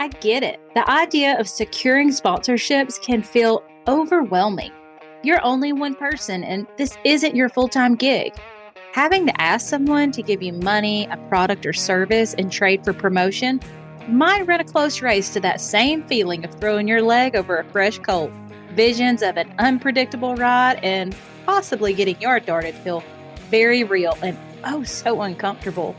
I get it. The idea of securing sponsorships can feel overwhelming. You're only one person, and this isn't your full time gig. Having to ask someone to give you money, a product, or service in trade for promotion might run a close race to that same feeling of throwing your leg over a fresh colt. Visions of an unpredictable ride and possibly getting yard darted feel very real and oh so uncomfortable.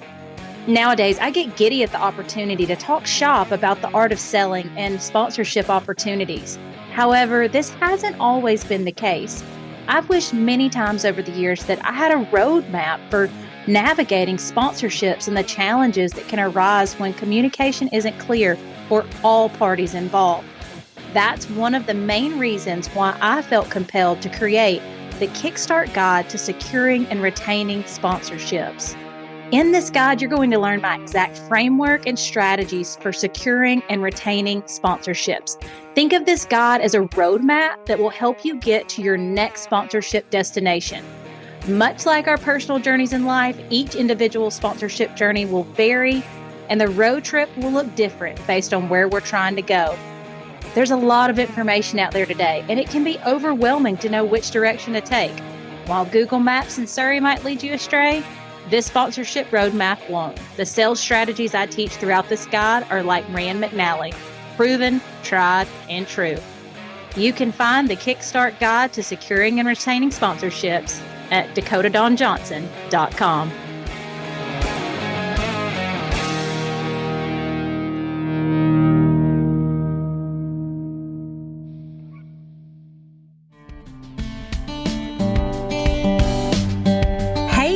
Nowadays, I get giddy at the opportunity to talk shop about the art of selling and sponsorship opportunities. However, this hasn't always been the case. I've wished many times over the years that I had a roadmap for navigating sponsorships and the challenges that can arise when communication isn't clear for all parties involved. That's one of the main reasons why I felt compelled to create the Kickstart Guide to Securing and Retaining Sponsorships. In this guide, you're going to learn my exact framework and strategies for securing and retaining sponsorships. Think of this guide as a roadmap that will help you get to your next sponsorship destination. Much like our personal journeys in life, each individual sponsorship journey will vary, and the road trip will look different based on where we're trying to go. There's a lot of information out there today, and it can be overwhelming to know which direction to take. While Google Maps in Surrey might lead you astray, this sponsorship roadmap won't. The sales strategies I teach throughout this guide are like Rand McNally, proven, tried, and true. You can find the Kickstart Guide to Securing and Retaining Sponsorships at dakotadawnjohnson.com.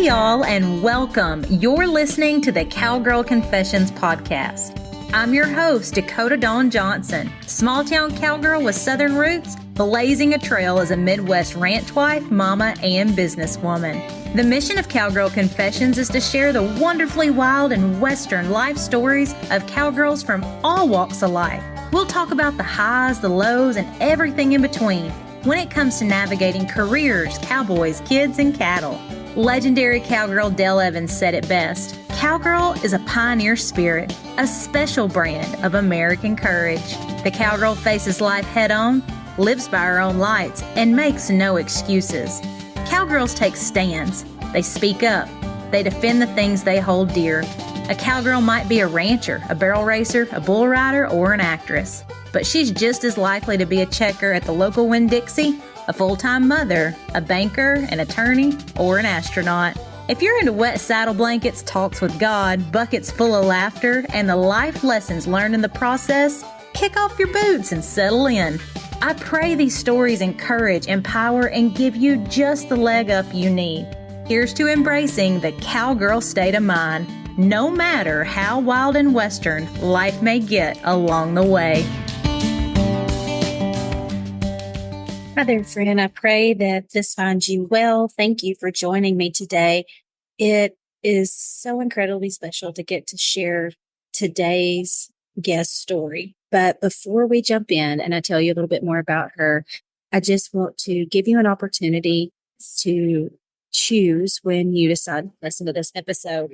Y'all, and welcome. You're listening to the Cowgirl Confessions podcast. I'm your host, Dakota Dawn Johnson, small town cowgirl with Southern roots, blazing a trail as a Midwest ranch wife, mama, and businesswoman. The mission of Cowgirl Confessions is to share the wonderfully wild and Western life stories of cowgirls from all walks of life. We'll talk about the highs, the lows, and everything in between when it comes to navigating careers, cowboys, kids, and cattle. Legendary cowgirl Dale Evans said it best. Cowgirl is a pioneer spirit, a special brand of American courage. The cowgirl faces life head on, lives by her own lights, and makes no excuses. Cowgirls take stands. They speak up. They defend the things they hold dear. A cowgirl might be a rancher, a barrel racer, a bull rider, or an actress. But she's just as likely to be a checker at the local Winn-Dixie, a full-time mother, a banker, an attorney, or an astronaut. If you're into wet saddle blankets, talks with God, buckets full of laughter, and the life lessons learned in the process, kick off your boots and settle in. I pray these stories encourage, empower, and give you just the leg up you need. Here's to embracing the cowgirl state of mind, no matter how wild and Western life may get along the way. Hi there, friend. I pray that this finds you well. Thank you for joining me today. It is so incredibly special to get to share today's guest story. But before we jump in and I tell you a little bit more about her, I just want to give you an opportunity to choose when you decide to listen to this episode.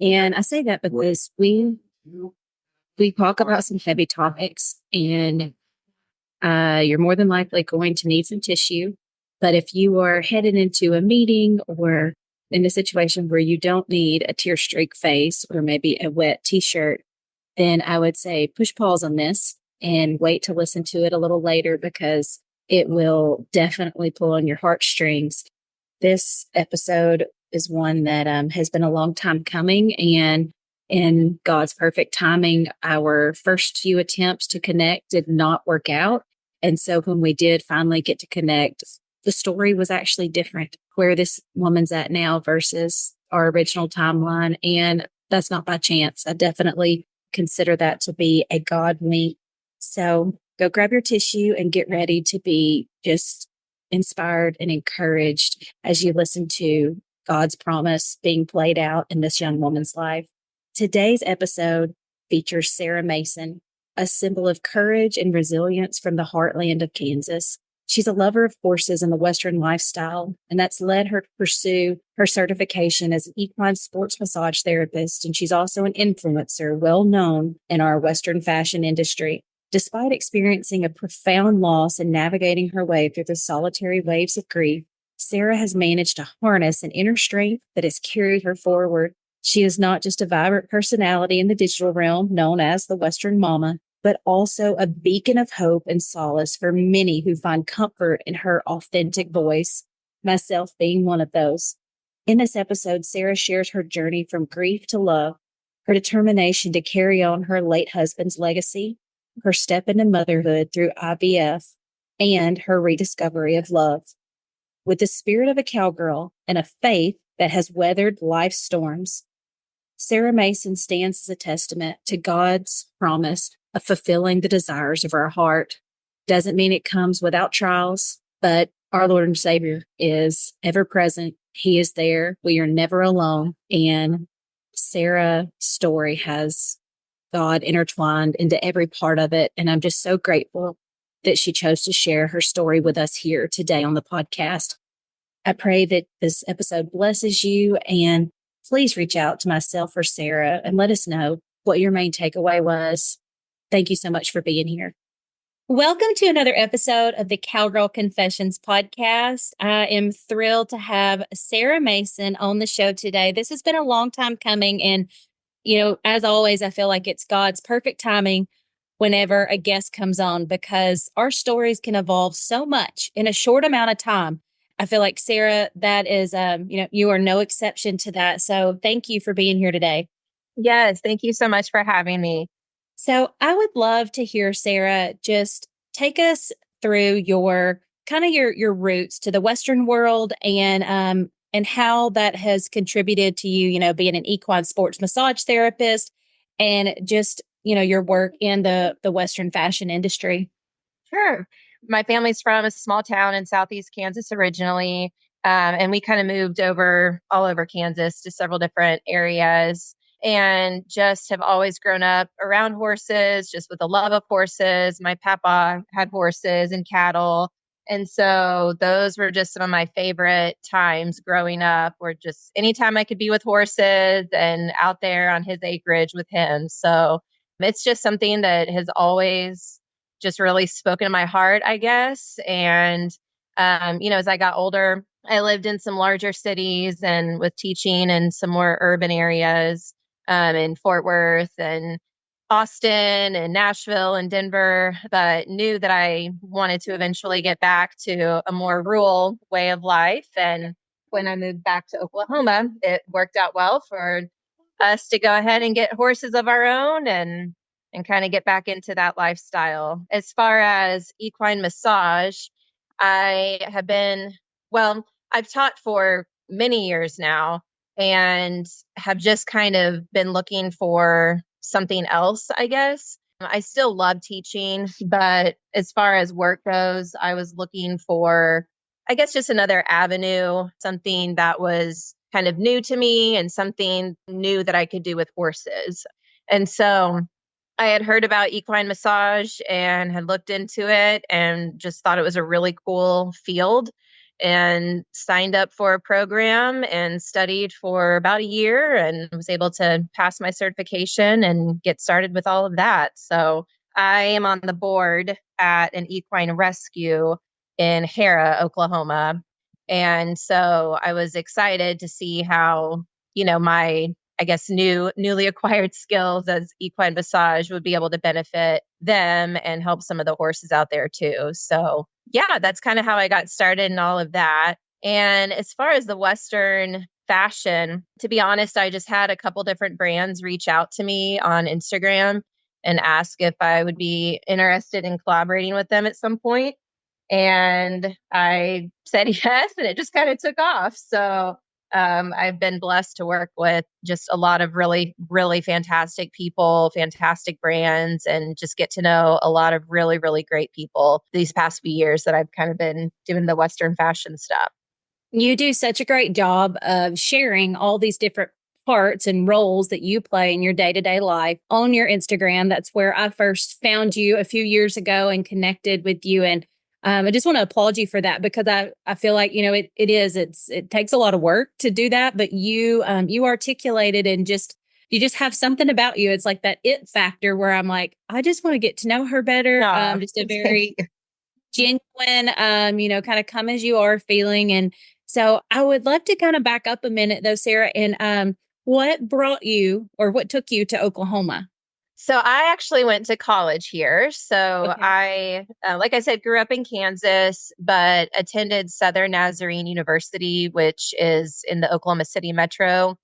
And I say that because we talk about some heavy topics, and you're more than likely going to need some tissue. But if you are headed into a meeting or in a situation where you don't need a tear streak face or maybe a wet t-shirt, then I would say push pause on this and wait to listen to it a little later, because it will definitely pull on your heartstrings. This episode is one that has been a long time coming, and in God's perfect timing, our first few attempts to connect did not work out. And so when we did finally get to connect, the story was actually different, where this woman's at now versus our original timeline. And that's not by chance. I definitely consider that to be a God wink. So go grab your tissue and get ready to be just inspired and encouraged as you listen to God's promise being played out in this young woman's life. Today's episode features Sarah Mason, a symbol of courage and resilience from the heartland of Kansas. She's a lover of horses and the Western lifestyle, and that's led her to pursue her certification as an equine sports massage therapist. And she's also an influencer well known in our Western fashion industry. Despite experiencing a profound loss and navigating her way through the solitary waves of grief, Sarah has managed to harness an inner strength that has carried her forward. She is not just a vibrant personality in the digital realm known as the Western Mama, but also a beacon of hope and solace for many who find comfort in her authentic voice, myself being one of those. In this episode, Sarah shares her journey from grief to love, her determination to carry on her late husband's legacy, her step into motherhood through IVF, and her rediscovery of love. With the spirit of a cowgirl and a faith that has weathered life's storms, Sarah Mason stands as a testament to God's promise of fulfilling the desires of our heart. Doesn't mean it comes without trials, but our Lord and Savior is ever present. He is there. We are never alone. And Sarah's story has God intertwined into every part of it. And I'm just so grateful that she chose to share her story with us here today on the podcast. I pray that this episode blesses you, and please reach out to myself or Sarah and let us know what your main takeaway was. Thank you so much for being here. Welcome to another episode of the Cowgirl Confessions podcast. I am thrilled to have Sarah Mason on the show today. This has been a long time coming, and as always, I feel like it's God's perfect timing whenever a guest comes on, because our stories can evolve so much in a short amount of time. I feel like, Sarah, that is, you are no exception to that. So thank you for being here today. Yes, thank you so much for having me. So I would love to hear, Sarah, just take us through your roots to the Western world, and how that has contributed to you, being an equine sports massage therapist, and just, your work in the Western fashion industry. Sure. My family's from a small town in Southeast Kansas originally, and we kind of moved all over Kansas to several different areas, and just have always grown up around horses, just with a love of horses. My papa had horses and cattle. And so those were just some of my favorite times growing up, were just anytime I could be with horses and out there on his acreage with him. So it's just something that has always just really spoken to my heart, I guess. And, as I got older, I lived in some larger cities and with teaching in some more urban areas, in Fort Worth and Austin and Nashville and Denver, but knew that I wanted to eventually get back to a more rural way of life. And when I moved back to Oklahoma, it worked out well for us to go ahead and get horses of our own and kind of get back into that lifestyle. As far as equine massage, I have I've taught for many years now, and have just kind of been looking for something else, I guess. I still love teaching, but as far as work goes, I was looking for, I guess, just another avenue, something that was kind of new to me and something new that I could do with horses. And so I had heard about equine massage and had looked into it and just thought it was a really cool field, and signed up for a program and studied for about a year and was able to pass my certification and get started with all of that. So I am on the board at an equine rescue in Hera, Oklahoma. And so I was excited to see how, my, I guess, newly acquired skills as equine massage would be able to benefit them and help some of the horses out there too. So yeah, that's kind of how I got started in all of that. And as far as the Western fashion, to be honest, I just had a couple different brands reach out to me on Instagram and ask if I would be interested in collaborating with them at some point. And I said yes, and it just kind of took off. So I've been blessed to work with just a lot of really, really fantastic people, fantastic brands, and just get to know a lot of really, really great people these past few years that I've kind of been doing the Western fashion stuff. You do such a great job of sharing all these different parts and roles that you play in your day-to-day life on your Instagram. That's where I first found you a few years ago and connected with you. And I just want to applaud you for that because I feel like, it takes a lot of work to do that, but you articulated and you just have something about you. It's like that it factor where I'm like, I just want to get to know her better. Aw, Just a thank very you. genuine, kind of come as you are feeling. And so I would love to kind of back up a minute though, Sarah, and what brought you or what took you to Oklahoma? So I actually went to college here. So Okay. I, like I said, grew up in Kansas, but attended Southern Nazarene University, which is in the Oklahoma City metro.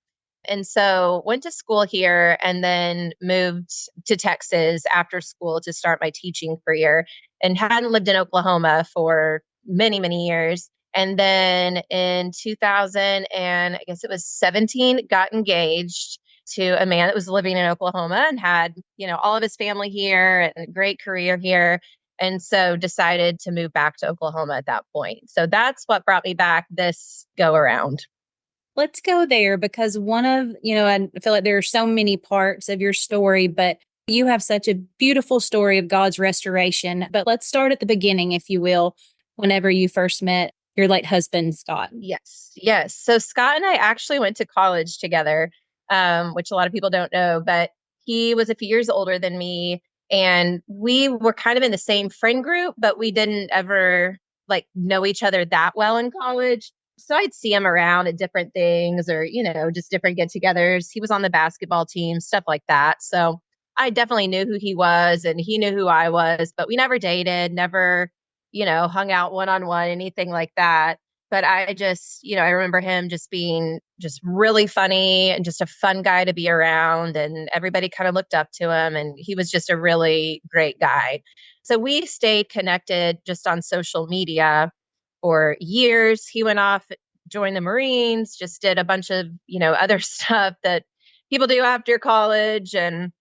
And so went to school here and then moved to Texas after school to start my teaching career and hadn't lived in Oklahoma for many, many years. And then in 2000 and I guess it was 17, got engaged to a man that was living in Oklahoma and had, all of his family here and a great career here. And so decided to move back to Oklahoma at that point. So that's what brought me back this go around. Let's go there because I feel like there are so many parts of your story, but you have such a beautiful story of God's restoration. But let's start at the beginning, if you will, whenever you first met your late husband, Scott. Yes, yes. So Scott and I actually went to college together, which a lot of people don't know, but he was a few years older than me. And we were kind of in the same friend group, but we didn't ever like know each other that well in college. So I'd see him around at different things or, just different get togethers. He was on the basketball team, stuff like that. So I definitely knew who he was and he knew who I was, but we never dated, never, hung out one on one, anything like that. But I just, I remember him just being just really funny and just a fun guy to be around. And everybody kind of looked up to him. And he was just a really great guy. So we stayed connected just on social media for years. He went off, joined the Marines, just did a bunch of, other stuff that people do after college and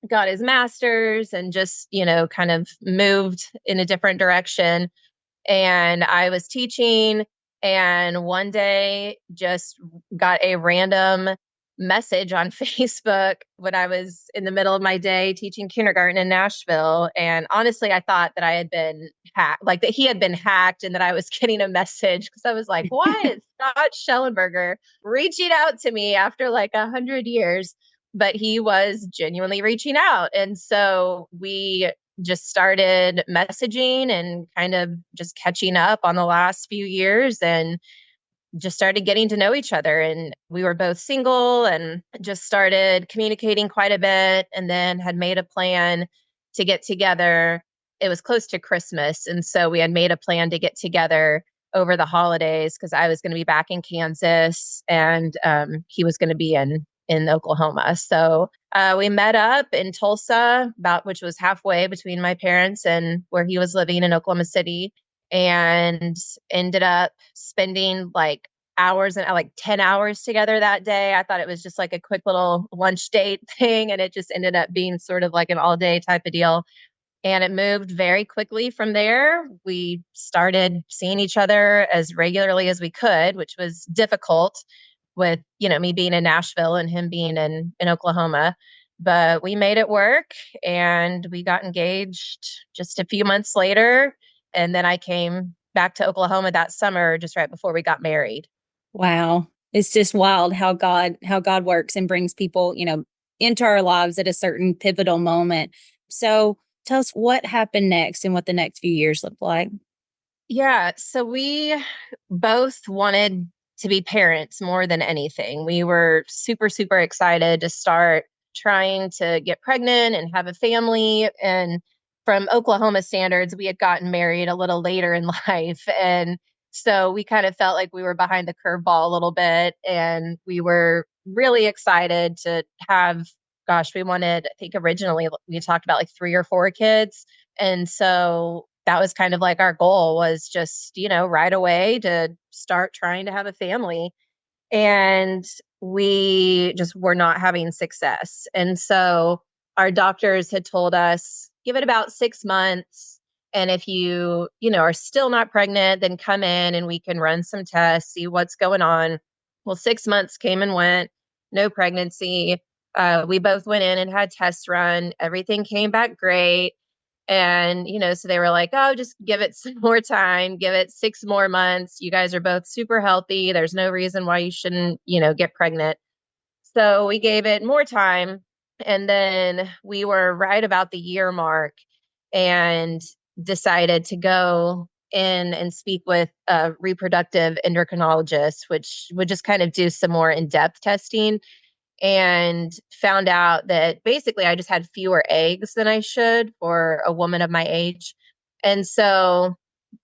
got his master's and just, kind of moved in a different direction. And I was teaching and one day just got a random message on Facebook when I was in the middle of my day teaching kindergarten in Nashville. And honestly, I thought that I had been hacked, like that he had been hacked and that I was getting a message because I was like, why is Scott Schellenberger reaching out to me after like 100 years? But he was genuinely reaching out. And so we just started messaging and kind of just catching up on the last few years and just started getting to know each other. And we were both single and just started communicating quite a bit and then had made a plan to get together. It was close to Christmas. And so we had made a plan to get together over the holidays because I was going to be back in Kansas and he was going to be in Oklahoma. So we met up in Tulsa, which was halfway between my parents and where he was living in Oklahoma City, and ended up spending like hours and like 10 hours together that day. I thought it was just like a quick little lunch date thing, and it just ended up being sort of like an all day type of deal. And it moved very quickly from there. We started seeing each other as regularly as we could, which was difficult with, me being in Nashville and him being in Oklahoma. But we made it work and we got engaged just a few months later. And then I came back to Oklahoma that summer, just right before we got married. Wow. It's just wild how God works and brings people, into our lives at a certain pivotal moment. So tell us what happened next and what the next few years looked like. Yeah. So we both wanted to be parents more than anything. We were super, super excited to start trying to get pregnant and have a family. And from Oklahoma standards, we had gotten married a little later in life. And so we kind of felt like we were behind the curveball a little bit. And we were really excited to have, gosh, we wanted, I think originally we talked about like 3 or 4 kids. And so that was kind of like our goal was just, right away to start trying to have a family. And we just were not having success. And so our doctors had told us, give it about 6 months. And if are still not pregnant, then come in and we can run some tests, see what's going on. Well, 6 months came and went, no pregnancy. We both went in and had tests run. Everything came back great. And, so they were like, oh, just give it some more time, give it 6 more months. You guys are both super healthy. There's no reason why you shouldn't, get pregnant. So we gave it more time. And then we were right about the year mark and decided to go in and speak with a reproductive endocrinologist, which would just kind of do some more in-depth testing, and found out that basically I just had fewer eggs than I should for a woman of my age. And so,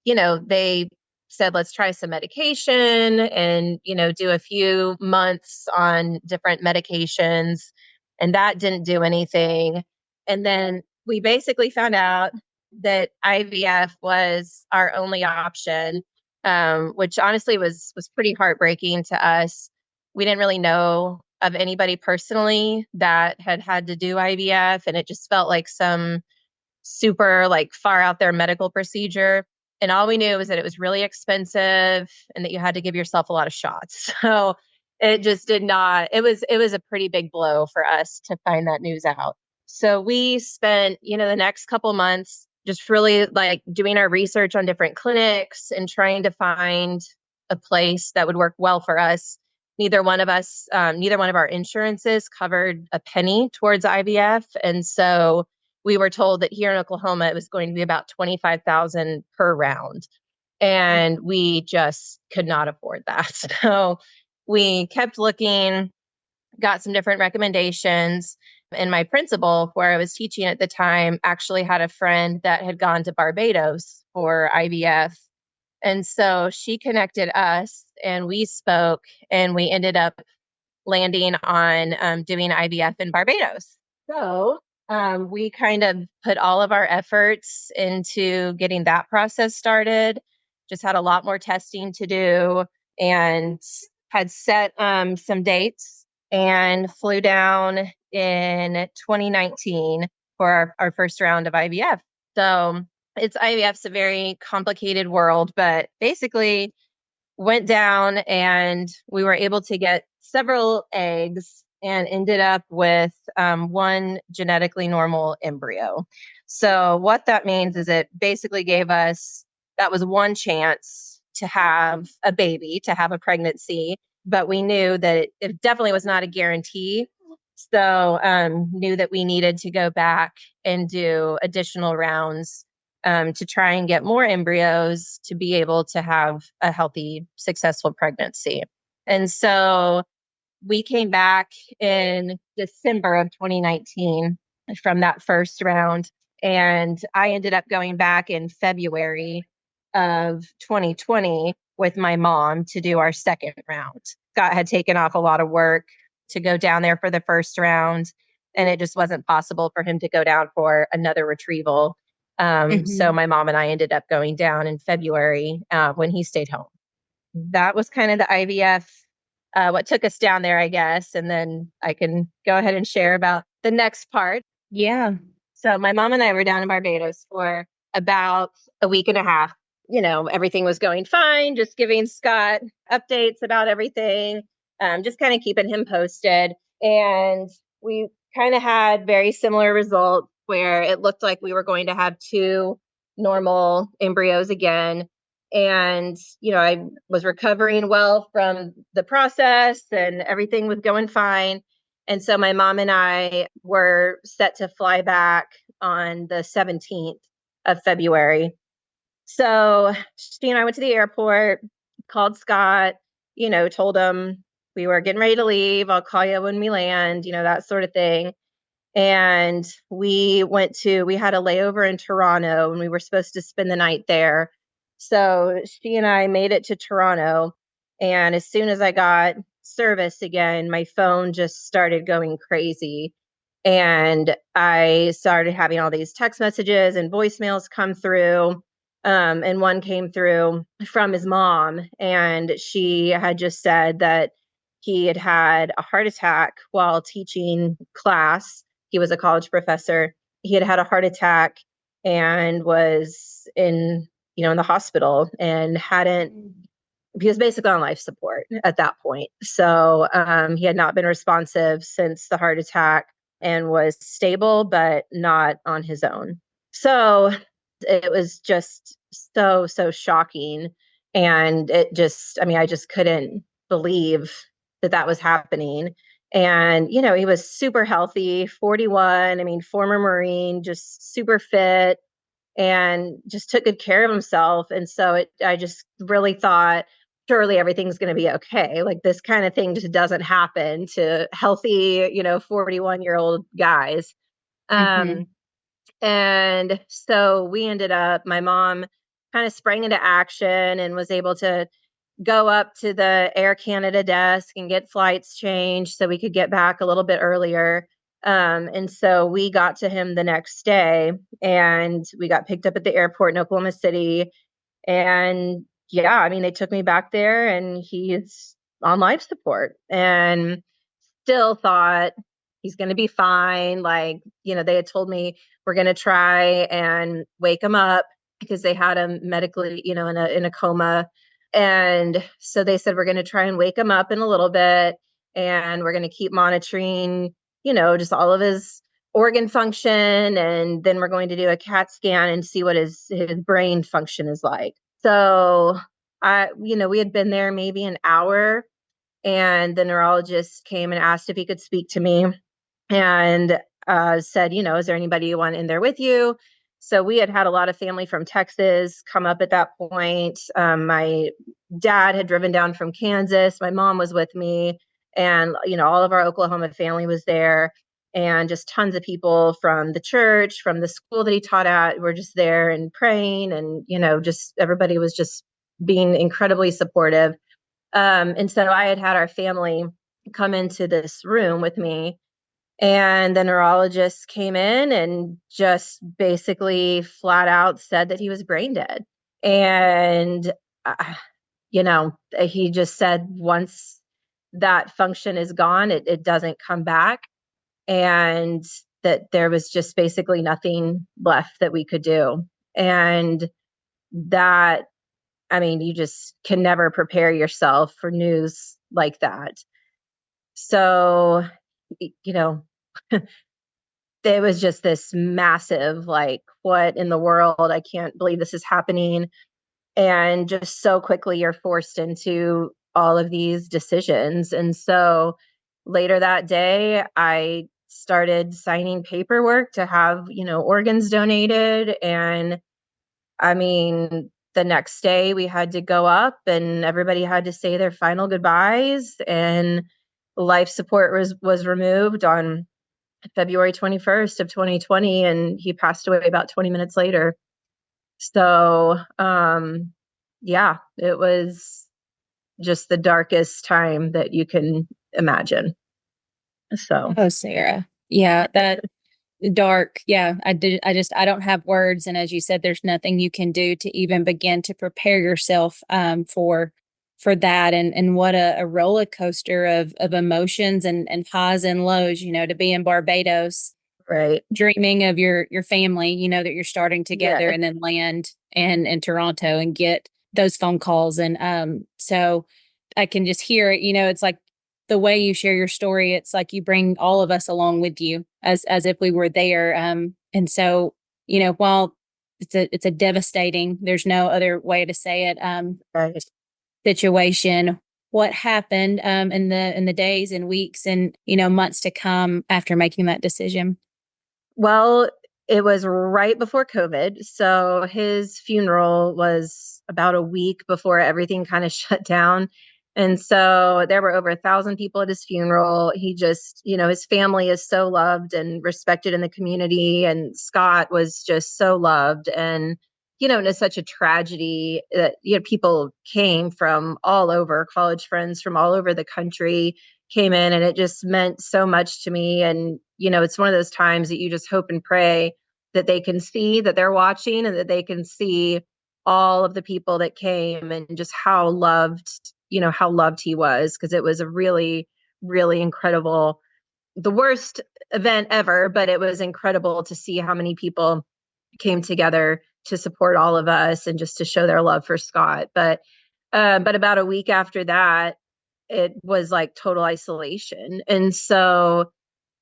they said, let's try some medication and, do a few months on different medications. And that didn't do anything. And then we basically found out that IVF was our only option, which honestly was pretty heartbreaking to us. We didn't really know of anybody personally that had to do IVF, and it just felt like some super like far out there medical procedure. And all we knew was that it was really expensive and that you had to give yourself a lot of shots. So it just did not, it was a pretty big blow for us to find that news out. So we spent, the next couple months just really like doing our research on different clinics and trying to find a place that would work well for us. Neither one of our insurances covered a penny towards IVF. And so we were told that here in Oklahoma, it was going to be about $25,000 per round. And we just could not afford that. So we kept looking, got some different recommendations. And my principal, where I was teaching at the time, actually had a friend that had gone to Barbados for IVF. And so she connected us and we spoke, and we ended up landing on doing IVF in Barbados. So we kind of put all of our efforts into getting that process started, just had a lot more testing to do, and had set some dates and flew down in 2019 for our first round of IVF. So IVF's a very complicated world, but basically went down and we were able to get several eggs and ended up with one genetically normal embryo. So what that means is it basically gave us, that was one chance to have a baby, to have a pregnancy, but we knew that it definitely was not a guarantee. So knew that we needed to go back and do additional rounds to try and get more embryos to be able to have a healthy, successful pregnancy. And so we came back in December of 2019 from that first round. And I ended up going back in February of 2020 with my mom to do our second round. Scott had taken off a lot of work to go down there for the first round, and it just wasn't possible for him to go down for another retrieval. So my mom and I ended up going down in February when he stayed home. That was kind of the IVF, what took us down there, I guess. And then I can go ahead and share about the next part. Yeah. So my mom and I were down in Barbados for about a week and a half. Everything was going fine, just giving Scott updates about everything, just kind of keeping him posted. And we kind of had very similar results where it looked like we were going to have two normal embryos again. And, I was recovering well from the process and everything was going fine. And so my mom and I were set to fly back on the 17th of February. So she and I went to the airport, called Scott, told him we were getting ready to leave. I'll call you when we land, that sort of thing. And we had a layover in Toronto and we were supposed to spend the night there. So she and I made it to Toronto. And as soon as I got service again, my phone just started going crazy. And I started having all these text messages and voicemails come through. And one came through from his mom. And she had just said that he had had a heart attack while teaching class. He was a college professor. He had had a heart attack and was in the hospital and he was basically on life support at that point. So he had not been responsive since the heart attack and was stable, but not on his own. So it was just so shocking. And I just couldn't believe that that was happening. And, he was super healthy, 41. I mean, former Marine, just super fit and just took good care of himself. And so I just really thought, surely everything's going to be okay. Like this kind of thing just doesn't happen to healthy, 41-year-old guys. Mm-hmm. Um, and so we ended up, my mom kind of sprang into action and was able to go up to the Air Canada desk and get flights changed so we could get back a little bit earlier. And so we got to him the next day and we got picked up at the airport in Oklahoma City. And yeah, I mean, they took me back there and he's on life support. And still thought he's going to be fine. Like, they had told me we're going to try and wake him up because they had him medically, in a coma. And so they said, we're going to try and wake him up in a little bit and we're going to keep monitoring, just all of his organ function. And then we're going to do a CAT scan and see what his brain function is like. So we had been there maybe an hour and the neurologist came and asked if he could speak to me and said, is there anybody you want in there with you? So we had a lot of family from Texas come up at that point. My dad had driven down from Kansas. My mom was with me. And, all of our Oklahoma family was there. And just tons of people from the church, from the school that he taught at, were just there and praying. And, just everybody was just being incredibly supportive. And so I had our family come into this room with me, and the neurologist came in and just basically flat out said that he was brain dead. And, he just said once that function is gone, it doesn't come back. And that there was just basically nothing left that we could do. And that I mean, you just can never prepare yourself for news like that. So, you know, it was just this massive, like, what in the world? I can't believe this is happening. And just so quickly, you're forced into all of these decisions. And so later that day, I started signing paperwork to have, organs donated. And I mean, the next day we had to go up and everybody had to say their final goodbyes and life support was removed on February 21st of 2020 and he passed away about 20 minutes later. So, yeah, it was just the darkest time that you can imagine. So, Oh, Sarah. Yeah, that dark. Yeah, I don't have words. And as you said, there's nothing you can do to even begin to prepare yourself for that. And what a roller coaster of emotions and highs and lows, to be in Barbados, right. dreaming of your family, that you're starting together Yeah. and then land in Toronto and get those phone calls. And so I can just hear it, it's like the way you share your story, it's like you bring all of us along with you as if we were there. And so, while it's a devastating, there's no other way to say it, Right. situation. What happened in the days and weeks and months to come after making that decision? Well, it was right before COVID. So his funeral was about a week before everything kind of shut down. And so there were over 1,000 people at his funeral. He just, his family is so loved and respected in the community. And Scott was just so loved. And, it was such a tragedy that, people came from all over, college friends from all over the country came in, and it just meant so much to me. And, it's one of those times that you just hope and pray that they can see that they're watching and that they can see all of the people that came and just how loved he was. Cause it was a really, really incredible, the worst event ever, but it was incredible to see how many people came together to support all of us and just to show their love for Scott. But about a week after that, it was like total isolation. And so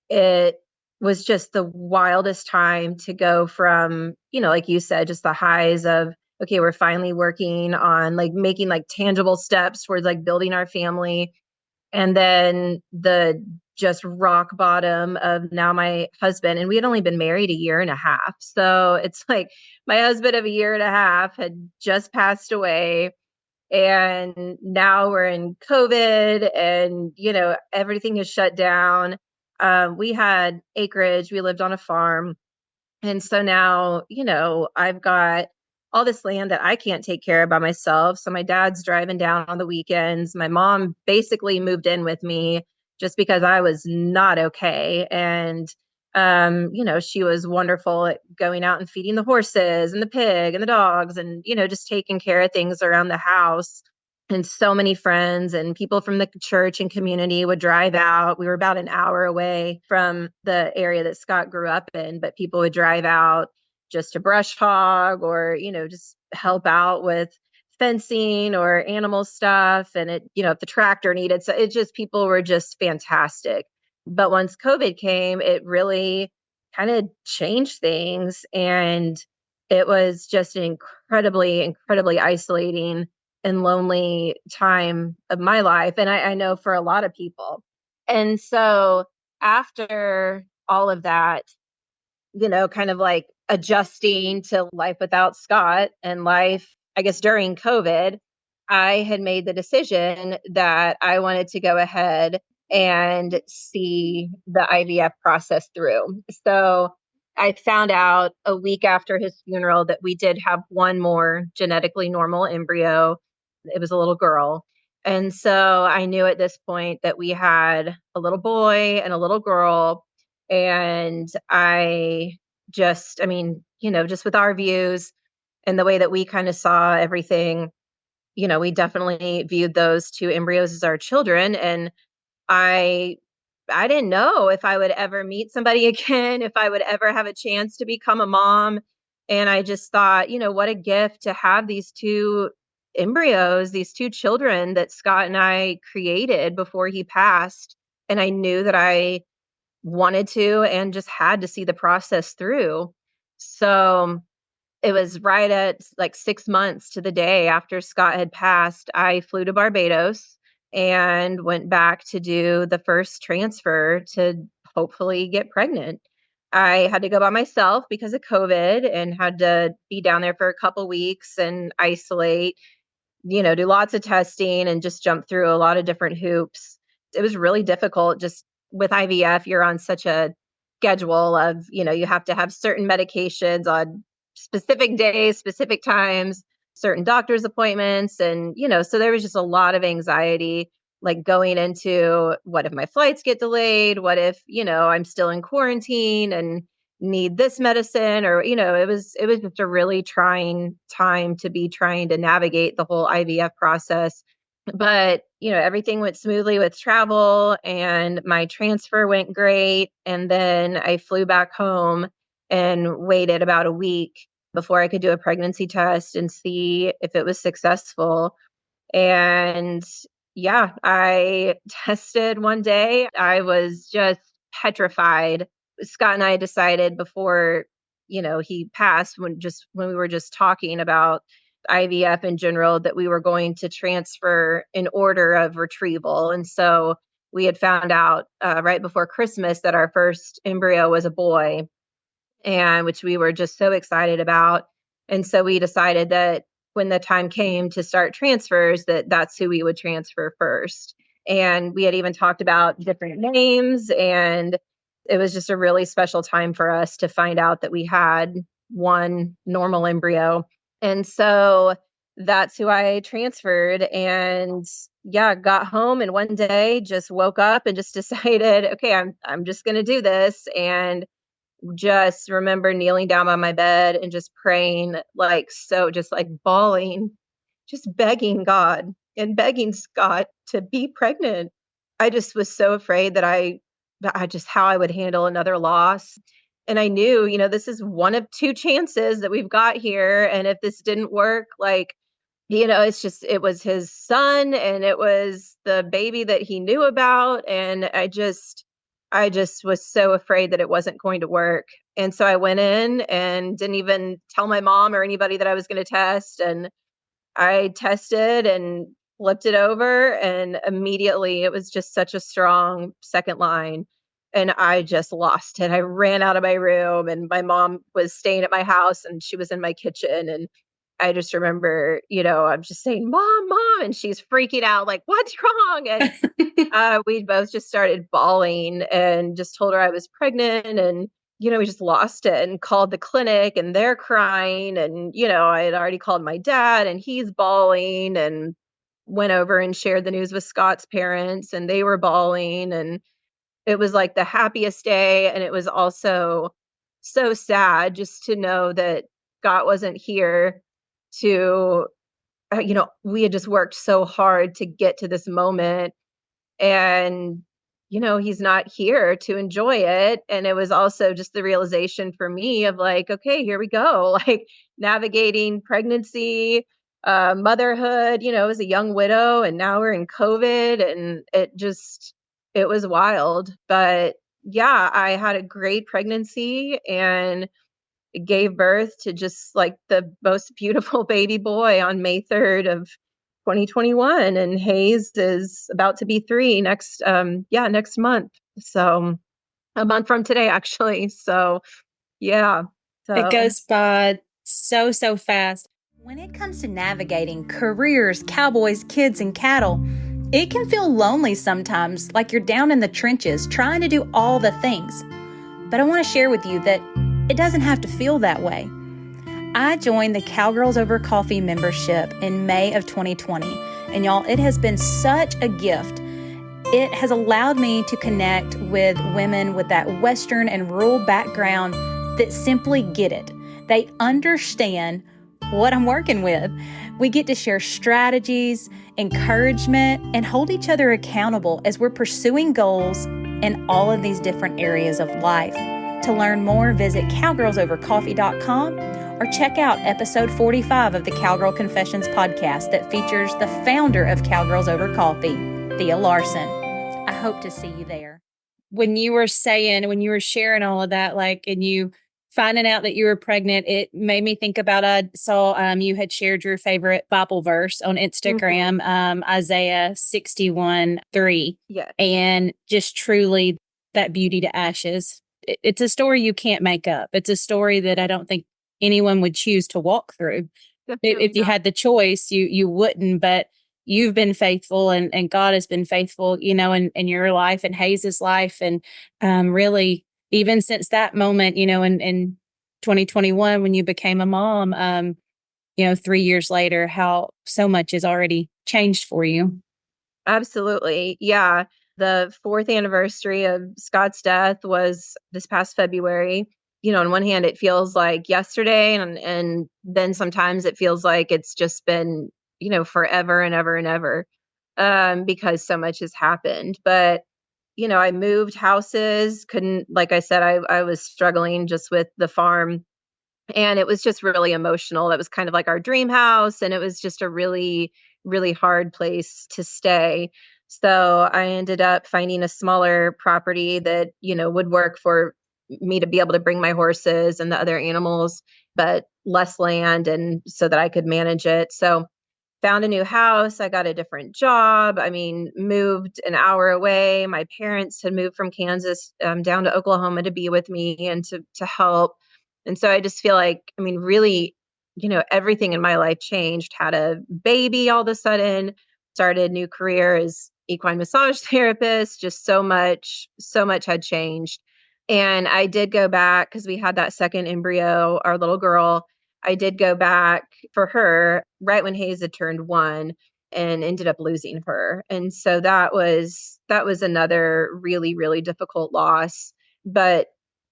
it was just the wildest time to go from, like you said, just the highs of, okay, we're finally working on like making like tangible steps towards like building our family. And then the just rock bottom of now my husband, and we had only been married a year and a half. So it's like my husband of a year and a half had just passed away. And now we're in COVID and, everything is shut down. We had acreage, we lived on a farm. And so now, I've got all this land that I can't take care of by myself. So my dad's driving down on the weekends. My mom basically moved in with me just because I was not okay. And, she was wonderful at going out and feeding the horses and the pig and the dogs and, just taking care of things around the house. And so many friends and people from the church and community would drive out. We were about an hour away from the area that Scott grew up in, but people would drive out just to brush hog or, just help out with fencing or animal stuff. And if the tractor needed, so it just, people were just fantastic. But once COVID came, it really kind of changed things. And it was just an incredibly isolating and lonely time of my life. And I know for a lot of people. And so after all of that, kind of like adjusting to life without Scott and life, I guess, during COVID, I had made the decision that I wanted to go ahead and see the IVF process through. So I found out a week after his funeral that we did have one more genetically normal embryo. It was a little girl. And so I knew at this point that we had a little boy and a little girl. And just with our views and the way that we kind of saw everything, we definitely viewed those two embryos as our children. And I I didn't know if I would ever meet somebody again, if I would ever have a chance to become a mom. And I just thought, what a gift to have these two embryos, these two children that Scott and I created before he passed. And I knew that I wanted to and just had to see the process through. So it was right at like 6 months to the day after Scott had passed, I flew to Barbados and went back to do the first transfer to hopefully get pregnant. I had to go by myself because of COVID and had to be down there for a couple weeks and isolate, do lots of testing and just jump through a lot of different hoops. It was really difficult. Just with IVF, you're on such a schedule of, you have to have certain medications on specific days, specific times, certain doctor's appointments. And, so there was just a lot of anxiety, like going into what if my flights get delayed? What if, I'm still in quarantine and need this medicine? Or, it was just a really trying time to be trying to navigate the whole IVF process. But, everything went smoothly with travel and my transfer went great. And then I flew back home and waited about a week before I could do a pregnancy test and see if it was successful. And yeah, I tested one day. I was just petrified. Scott and I decided before, he passed, when we were just talking about IVF in general, that we were going to transfer in order of retrieval. And so we had found out right before Christmas that our first embryo was a boy, and which we were just so excited about. And so we decided that when the time came to start transfers, that that's who we would transfer first. And we had even talked about different names, and it was just a really special time for us to find out that we had one normal embryo. And so that's who I transferred. And yeah, got home and one day just woke up and just decided, okay, I'm just going to do this. And just remember kneeling down by my bed and just praying, like, so just like bawling, just begging God and begging Scott to be pregnant. I just was so afraid that I just how I would handle another loss. And I knew, this is one of two chances that we've got here. And if this didn't work, like, it was his son and it was the baby that he knew about. And I just was so afraid that it wasn't going to work. And so I went in and didn't even tell my mom or anybody that I was going to test. And I tested and flipped it over, and immediately it was just such a strong second line. And I just lost it. I ran out of my room, and my mom was staying at my house and she was in my kitchen. And I just remember, I'm just saying, Mom, Mom. And she's freaking out, like, what's wrong? And we both just started bawling and just told her I was pregnant. And, we just lost it and called the clinic and they're crying. And, I had already called my dad and he's bawling, and went over and shared the news with Scott's parents and they were bawling. And it was like the happiest day. And it was also so sad just to know that Scott wasn't here to, we had just worked so hard to get to this moment, and he's not here to enjoy it. And it was also just the realization for me of like, okay, here we go. Like navigating pregnancy, motherhood, as a young widow, and now we're in COVID, and it was wild. But yeah, I had a great pregnancy and gave birth to just like the most beautiful baby boy on May 3rd of 2021. And Hayes is about to be 3 next month. So a month from today, actually. So yeah. It So goes by so, so fast. When it comes to navigating careers, cowboys, kids, and cattle, it can feel lonely sometimes, like you're down in the trenches trying to do all the things. But I want to share with you that it doesn't have to feel that way. I joined the Cowgirls Over Coffee membership in May of 2020. And y'all, it has been such a gift. It has allowed me to connect with women with that Western and rural background that simply get it. They understand what I'm working with. We get to share strategies, encouragement, and hold each other accountable as we're pursuing goals in all of these different areas of life. To learn more, visit cowgirlsovercoffee.com or check out episode 45 of the Cowgirl Confessions podcast that features the founder of Cowgirls Over Coffee, Thea Larson. I hope to see you there. When you were sharing all of that, like, and you finding out that you were pregnant, it made me think about, I saw you had shared your favorite Bible verse on Instagram, Isaiah 61:3. yeah, And just truly that beauty to ashes. It's a story you can't make up. It's a story that I don't think anyone would choose to walk through. If you had the choice, you wouldn't, but you've been faithful, and God has been faithful, in your life and Hayes' life. And really, even since that moment, in 2021, when you became a mom, 3 years later, how so much has already changed for you. absolutely. Yeah. The 4th anniversary of Scott's death was this past February. On one hand, it feels like yesterday, and then sometimes it feels like it's just been, forever and ever and ever, because so much has happened. But, I moved houses, like I said, I was struggling just with the farm, and it was just really emotional. That was kind of like our dream house, and it was just a really, really hard place to stay. So I ended up finding a smaller property that, would work for me to be able to bring my horses and the other animals, but less land, and so that I could manage it. So found a new house. I got a different job. I mean, moved an hour away. My parents had moved from Kansas down to Oklahoma to be with me and to help. And so I just feel like, I mean, really, everything in my life changed. Had a baby all of a sudden, started a new career as equine massage therapist. Just so much had changed. And I did go back because we had that second embryo, our little girl. I did go back for her right when Hayes had turned 1, and ended up losing her. And so that was another really, really difficult loss. But,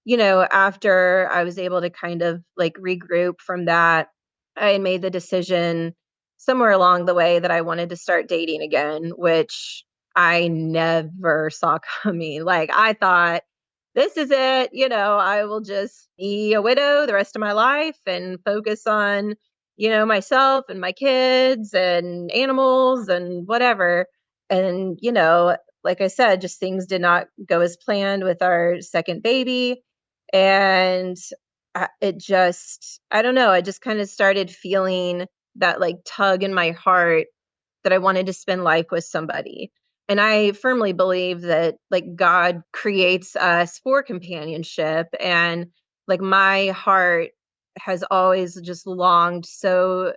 after I was able to kind of like regroup from that, I made the decision somewhere along the way that I wanted to start dating again, which I never saw coming. Like I thought, this is it. I will just be a widow the rest of my life and focus on, myself and my kids and animals and whatever. And, like I said, just things did not go as planned with our second baby. And I don't know, I just kind of started feeling that like tug in my heart that I wanted to spend life with somebody. And I firmly believe that like God creates us for companionship. And like my heart has always just longed so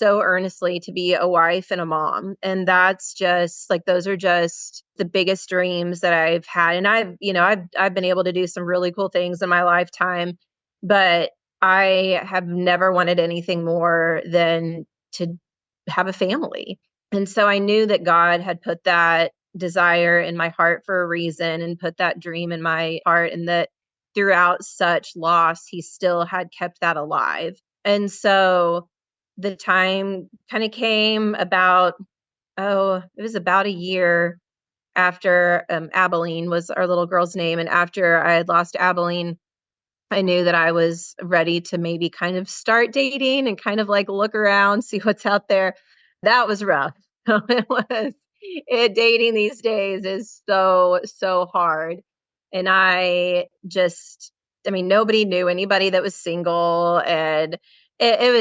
earnestly to be a wife and a mom. And that's just like those are just the biggest dreams that I've had. And I've been able to do some really cool things in my lifetime, but I have never wanted anything more than to have a family. And so I knew that God had put that desire in my heart for a reason and put that dream in my heart, and that throughout such loss, he still had kept that alive. And so the time kind of came about, it was about a year after Abilene was our little girl's name. And after I had lost Abilene, I knew that I was ready to maybe kind of start dating and kind of like look around, see what's out there. That was rough. Dating these days is so hard. And I mean, nobody knew anybody that was single. And it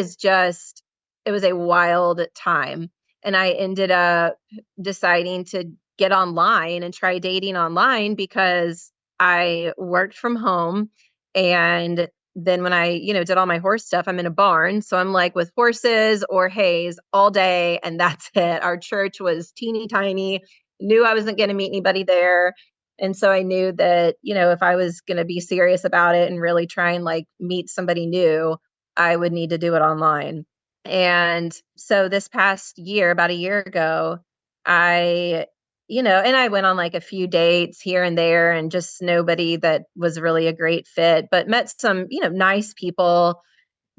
was a wild time. And I ended up deciding to get online and try dating online because I worked from home. And then when I, did all my horse stuff, I'm in a barn. So I'm like with horses or hays all day, and that's it. Our church was teeny tiny, knew I wasn't going to meet anybody there. And so I knew that, if I was going to be serious about it and really try and like meet somebody new, I would need to do it online. And so this past year, about a year ago, I and I went on like a few dates here and there, and just nobody that was really a great fit, but met some, nice people,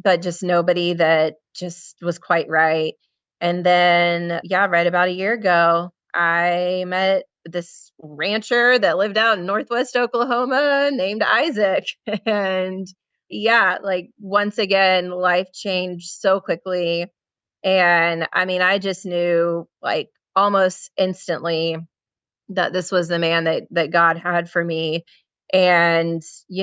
but just nobody that just was quite right. And then, yeah, right about a year ago, I met this rancher that lived out in Northwest Oklahoma named Isaac. And yeah, like once again, life changed so quickly. And I mean, I just knew like almost instantly that this was the man that God had for me. And, we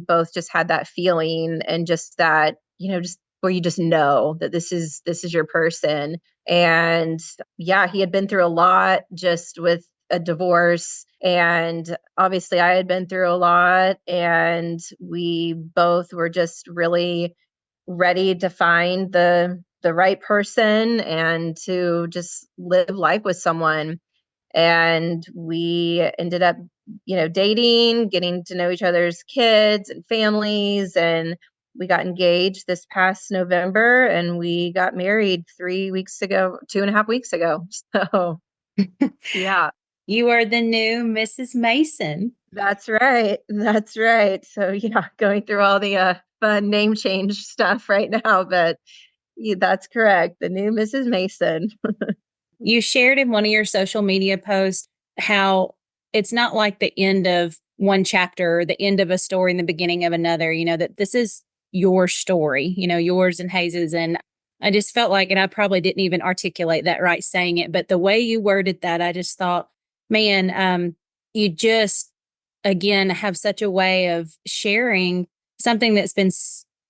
both just had that feeling, and just that, just where you just know that this is your person. And yeah, he had been through a lot just with a divorce. And obviously I had been through a lot, and we both were just really ready to find the right person and to just live life with someone. And we ended up, dating, getting to know each other's kids and families. And we got engaged this past November, and we got married 3 weeks ago, 2.5 weeks ago. So, yeah, You are the new Mrs. Mason. that's right. That's right. So, yeah, going through all the fun name change stuff right now. But yeah, that's correct. The new Mrs. Mason. You shared in one of your social media posts how it's not like the end of one chapter or the end of a story and the beginning of another, that this is your story, yours and Hayes's. And I just felt like, and I probably didn't even articulate that right saying it, but the way you worded that, I just thought, man, you just, again, have such a way of sharing something that's been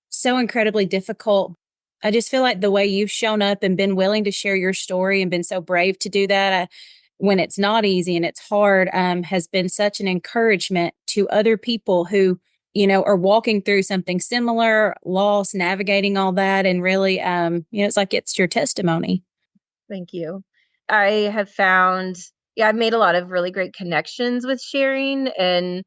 so incredibly difficult. I just feel like the way you've shown up and been willing to share your story and been so brave to do that when it's not easy and it's hard, has been such an encouragement to other people who, are walking through something similar, loss, navigating all that. And really, it's like it's your testimony. Thank you. I have found, yeah, I've made a lot of really great connections with sharing. And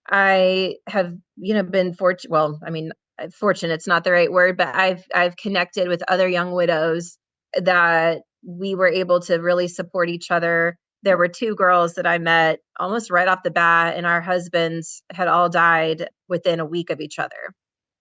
I have, been fortunate. Well, I mean, fortunate's not the right word, but I've connected with other young widows that we were able to really support each other. There were two girls that I met almost right off the bat, and our husbands had all died within a week of each other.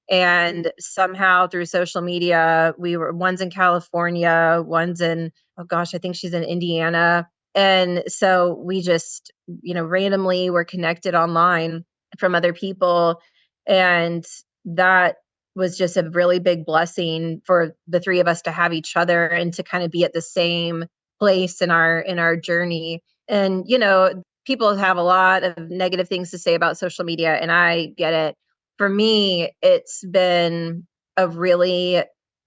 And somehow through social media, one's in California, one's in, oh gosh, I think she's in Indiana. And so we just, randomly were connected online from other people. And that was just a really big blessing for the three of us to have each other and to kind of be at the same place in our journey. And, people have a lot of negative things to say about social media, and I get it. For me, it's been a really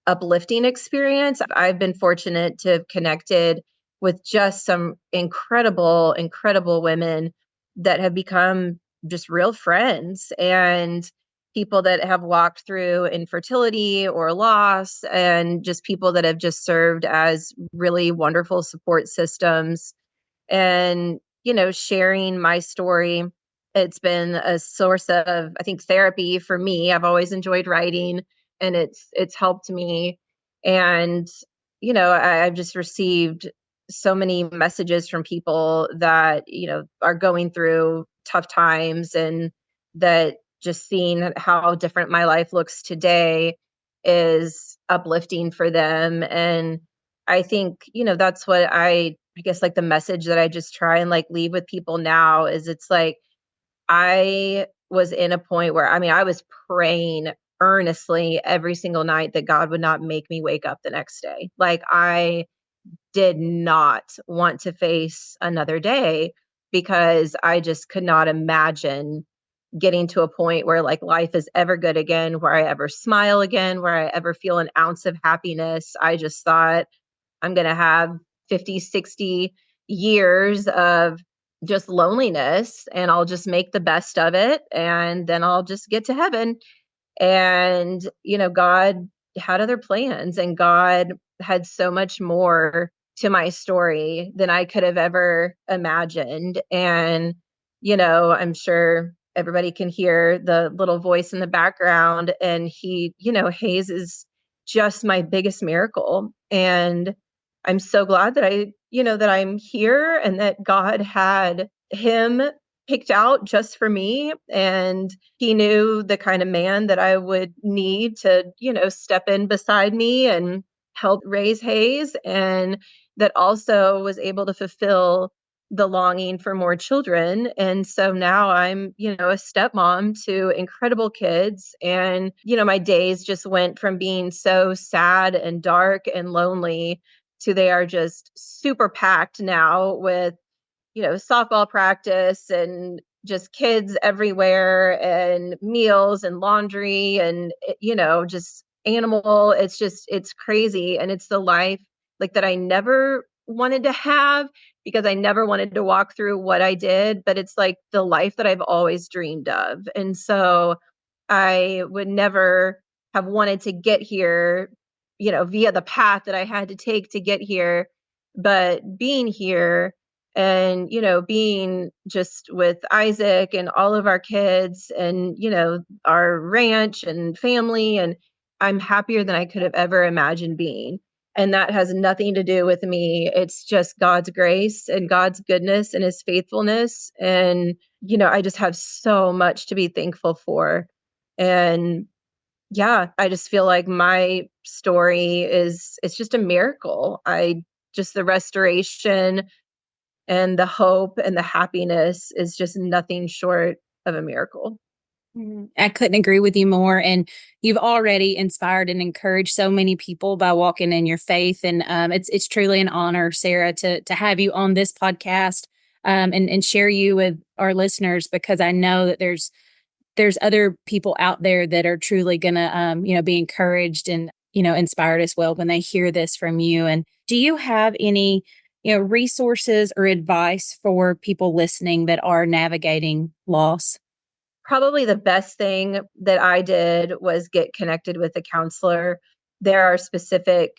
uplifting experience. I've been fortunate to have connected with just some incredible, incredible women that have become just real friends, and people that have walked through infertility or loss, and just people that have just served as really wonderful support systems. And, sharing my story, it's been a source of, I think, therapy for me. I've always enjoyed writing, and it's helped me. And, I've just received so many messages from people that, are going through tough times, and that just seeing how different my life looks today is uplifting for them. And I think, that's what I guess, like, the message that I just try and, like, leave with people now is, it's like, I was in a point where, I mean, I was praying earnestly every single night that God would not make me wake up the next day. Like, I did not want to face another day, because I just could not imagine getting to a point where, like, life is ever good again, where I ever smile again, where I ever feel an ounce of happiness. I just thought, I'm going to have 50, 60 years of just loneliness, and I'll just make the best of it, and then I'll just get to heaven. And, God had other plans, and God had so much more to my story than I could have ever imagined. And, I'm sure everybody can hear the little voice in the background. And Hayes is just my biggest miracle. And I'm so glad that that I'm here, and that God had him picked out just for me. And he knew the kind of man that I would need to, step in beside me and help raise Hayes, and that also was able to fulfill the longing for more children. And so now I'm, a stepmom to incredible kids. And, my days just went from being so sad and dark and lonely to they are just super packed now with, softball practice, and just kids everywhere, and meals and laundry, and, just animal. It's crazy. And it's the life, like, that I never wanted to have, because I never wanted to walk through what I did, but it's like the life that I've always dreamed of. And so I would never have wanted to get here, via the path that I had to take to get here. But being here, and, being just with Isaac and all of our kids, and, our ranch and family, and I'm happier than I could have ever imagined being. And that has nothing to do with me. It's just God's grace and God's goodness and his faithfulness. And, I just have so much to be thankful for. And yeah, I just feel like my story it's just a miracle. Just the restoration and the hope and the happiness is just nothing short of a miracle. I couldn't agree with you more. And you've already inspired and encouraged so many people by walking in your faith. And it's truly an honor, Sarah, to have you on this podcast, and share you with our listeners, because I know that there's other people out there that are truly gonna be encouraged and inspired as well when they hear this from you. And do you have any resources or advice for people listening that are navigating loss? Probably the best thing that I did was get connected with a counselor. There are specific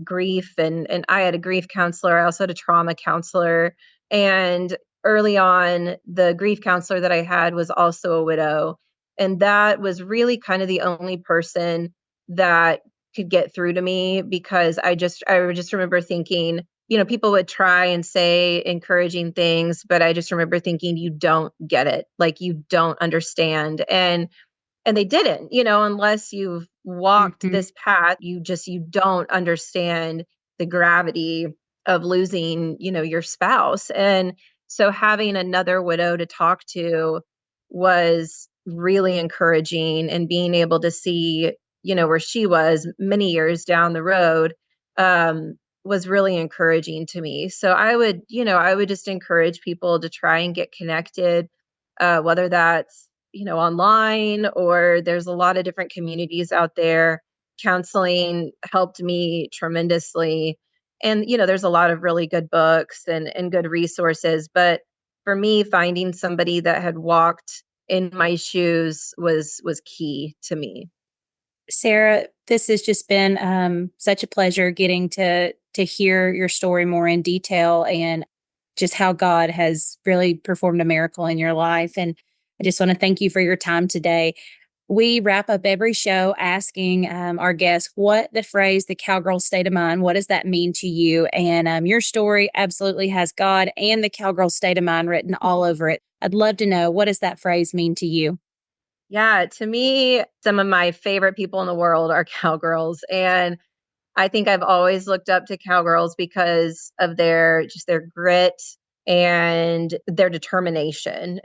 grief, and I had a grief counselor. I also had a trauma counselor. And early on, the grief counselor that I had was also a widow. And that was really kind of the only person that could get through to me, because I just remember thinking, people would try and say encouraging things, but I just remember thinking, you don't get it. Like, you don't understand. And they didn't, unless you've walked this path, you don't understand the gravity of losing, your spouse. And so having another widow to talk to was really encouraging, and being able to see, where she was many years down the road. was really encouraging to me. So I would just encourage people to try and get connected, whether that's, online, or there's a lot of different communities out there. Counseling helped me tremendously. And, there's a lot of really good books and good resources. But for me, finding somebody that had walked in my shoes was key to me. Sarah, this has just been such a pleasure getting to hear your story more in detail and just how God has really performed a miracle in your life. And I just want to thank you for your time today. We wrap up every show asking our guests what the phrase, the cowgirl state of mind, what does that mean to you? And your story absolutely has God and the cowgirl state of mind written all over it. I'd love to know, what does that phrase mean to you? Yeah, to me, some of my favorite people in the world are cowgirls. And I think I've always looked up to cowgirls because of their grit and their determination.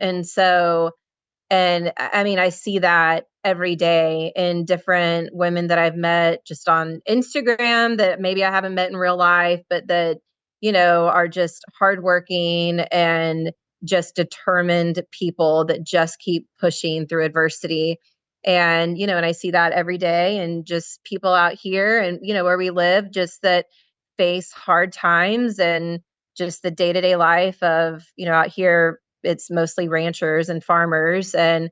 And I mean, I see that every day in different women that I've met just on Instagram that maybe I haven't met in real life, but that, are just hardworking and just determined people that just keep pushing through adversity. And I see that every day, and just people out here and, where we live, just that face hard times, and just the day to day life of, out here, it's mostly ranchers and farmers. And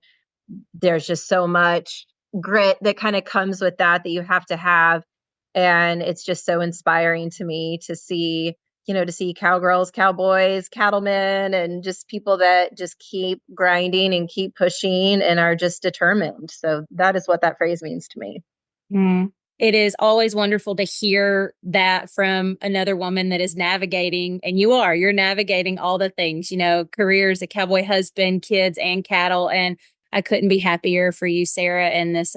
there's just so much grit that kind of comes with that you have to have. And it's just so inspiring to me to see cowgirls, cowboys, cattlemen, and just people that just keep grinding and keep pushing and are just determined. So that is what that phrase means to me. Mm. It is always wonderful to hear that from another woman that is navigating, and you're navigating all the things, career as a cowboy husband, kids, and cattle. And I couldn't be happier for you, Sarah, in this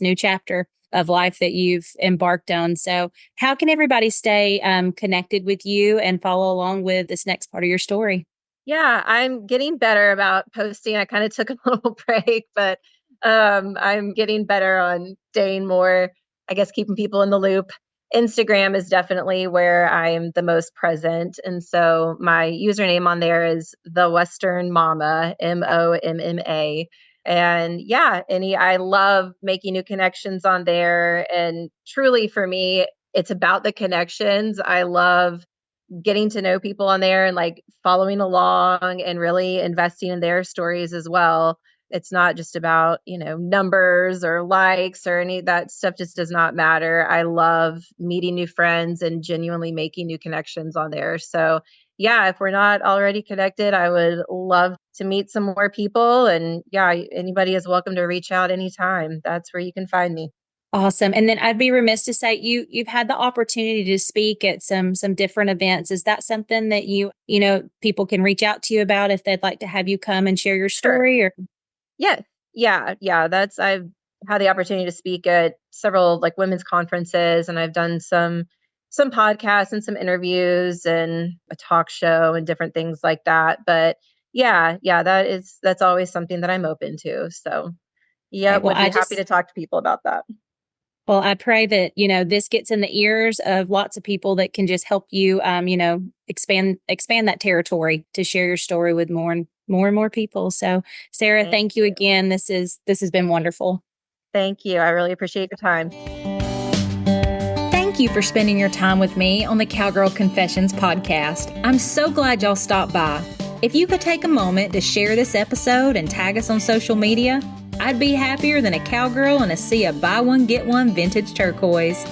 new chapter of life that you've embarked on. So how can everybody stay connected with you and follow along with this next part of your story? Yeah, I'm getting better about posting. I kind of took a little break, but I'm getting better on staying more, I guess, keeping people in the loop. Instagram is definitely where I'm the most present. And so my username on there is the Western Mama, MOMMA. And yeah, I love making new connections on there. And truly for me, it's about the connections. I love getting to know people on there and like following along and really investing in their stories as well. It's not just about, numbers or likes or any of that stuff, just does not matter. I love meeting new friends and genuinely making new connections on there. So, yeah, if we're not already connected, I would love to meet some more people. And yeah, anybody is welcome to reach out anytime. That's where you can find me. Awesome. And then I'd be remiss to say you've had the opportunity to speak at some different events. Is that something that people can reach out to you about if they'd like to have you come and share your Sure. story? Or Yeah. Yeah. I've had the opportunity to speak at several like women's conferences, and I've done some podcasts and some interviews and a talk show and different things like that. But yeah, that's always something that I'm open to. So yeah, okay, would be happy to talk to people about that. I pray that, this gets in the ears of lots of people that can just help you, expand that territory to share your story with more and more people. So, Sarah, thank you again. This has been wonderful. Thank you. I really appreciate your time. Thank you for spending your time with me on the Cowgirl Confessions podcast. I'm so glad y'all stopped by. If you could take a moment to share this episode and tag us on social media, I'd be happier than a cowgirl in a sea of buy one, get one vintage turquoise.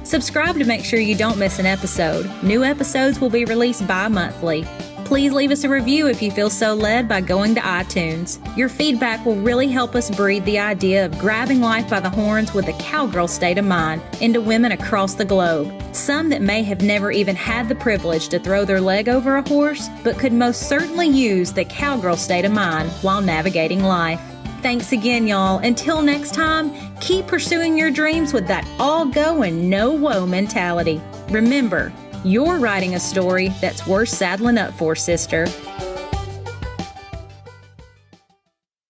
Subscribe to make sure you don't miss an episode. New episodes will be released bi-monthly. Please leave us a review if you feel so led by going to iTunes. Your feedback will really help us breed the idea of grabbing life by the horns with a cowgirl state of mind into women across the globe. Some that may have never even had the privilege to throw their leg over a horse, but could most certainly use the cowgirl state of mind while navigating life. Thanks again, y'all. Until next time, keep pursuing your dreams with that all go and no woe mentality. Remember, you're writing a story that's worth saddling up for, sister.